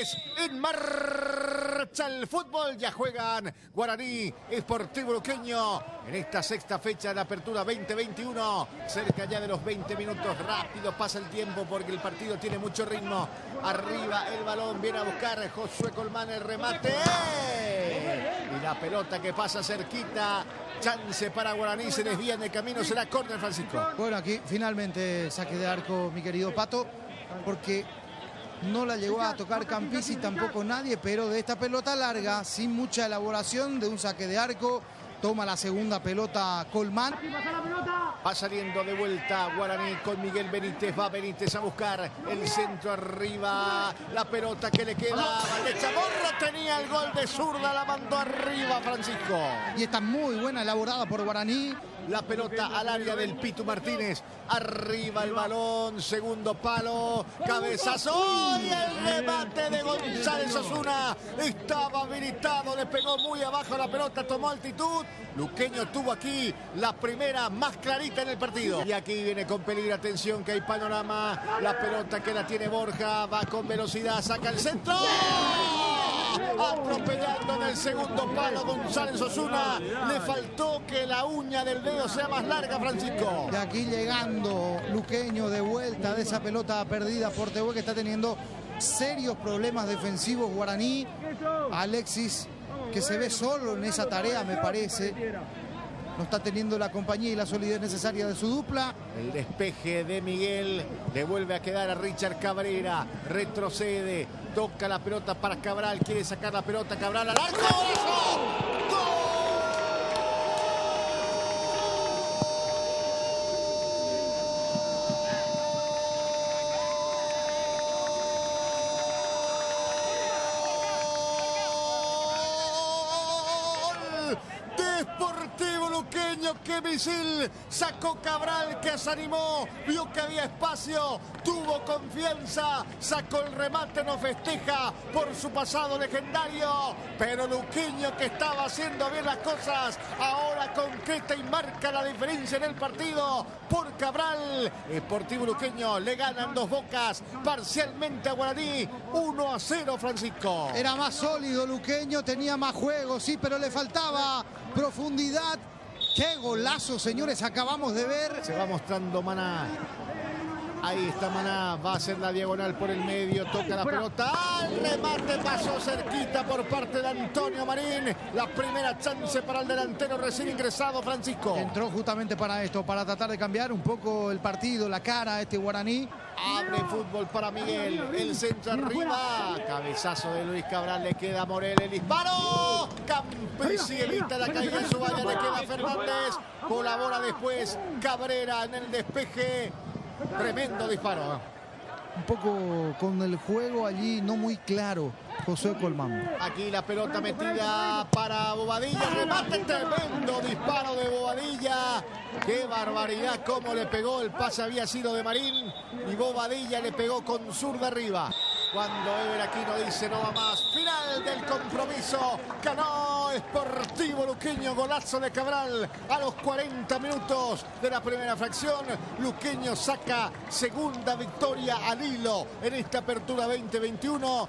Martínez, en marcha el fútbol, ya juegan Guaraní Sportivo Luqueño en esta sexta fecha de la apertura 2021, cerca ya de los 20 minutos, rápido pasa el tiempo porque el partido tiene mucho ritmo. Arriba el balón, viene a buscar Josué Colmán el remate, y la pelota que pasa cerquita, chance para Guaraní, se desvía en el camino, será córner, Francisco. Bueno, aquí finalmente saque de arco, mi querido Pato, porque no la llegó a tocar Campisi, tampoco nadie, pero de esta pelota larga, sin mucha elaboración, de un saque de arco, toma la segunda pelota Colmán. Va saliendo de vuelta Guaraní con Miguel Benítez, va Benítez a buscar el centro arriba, la pelota que le queda, Chamorro tenía el gol de zurda, la mandó arriba Francisco. Y está muy buena, elaborada por Guaraní. La pelota al área del Pitu Martínez, arriba el balón, segundo palo, cabezazo, y el remate de González Osuna estaba habilitado, le pegó muy abajo la pelota, tomó altitud. Luqueño tuvo aquí la primera más clarita en el partido. Y aquí viene con peligro, atención que hay panorama, la pelota que la tiene Borja, va con velocidad, saca el centro. Atropellando en el segundo palo González Osuna, le faltó que la uña del dedo sea más larga, Francisco. De aquí llegando Luqueño de vuelta de esa pelota perdida por Tehuel, que está teniendo serios problemas defensivos Guaraní. Alexis, que se ve solo en esa tarea, me parece. No está teniendo la compañía y la solidez necesaria de su dupla. El despeje de Miguel le vuelve a quedar a Richard Cabrera. Retrocede, toca la pelota para Cabral. Quiere sacar la pelota Cabral al arco. ¡Gol! Deportivo Luqueño, qué misil sacó Cabral, que se animó, vio que había espacio, tuvo confianza, sacó el remate, no festeja por su pasado legendario, pero Luqueño, que estaba haciendo bien las cosas, ahora concreta y marca la diferencia en el partido por Cabral. Deportivo Luqueño le ganan dos Bocas parcialmente a Guaraní, 1-0, Francisco. Era más sólido Luqueño, tenía más juego, sí, pero le faltaba profundidad. ¡Qué golazo, señores! Acabamos de ver. Se va mostrando Maná. Ahí está Maná, va a hacer la diagonal por el medio, toca la pelota. ¡Al remate! Pasó cerquita por parte de Antonio Marín. La primera chance para el delantero recién ingresado, Francisco. Entró justamente para esto, para tratar de cambiar un poco el partido, la cara a este Guaraní. Abre fútbol para Miguel, el centro arriba, cabezazo de Luis Cabral, le queda a Morel, el disparo, Campisi evita la caída en su valla, le queda a Fernández, colabora después Cabrera en el despeje, tremendo disparo. Un poco con el juego allí no muy claro, Josué Colmán. Aquí la pelota metida para Bobadilla, remate, tremendo disparo de Bobadilla. Qué barbaridad cómo le pegó, el pase había sido de Marín y Bobadilla le pegó con zurda arriba. Cuando Ever Aquino dice no va más, final del compromiso, ganó Sportivo Luqueño, golazo de Cabral a los 40 minutos de la primera fracción. Luqueño saca segunda victoria al hilo en esta apertura 2021.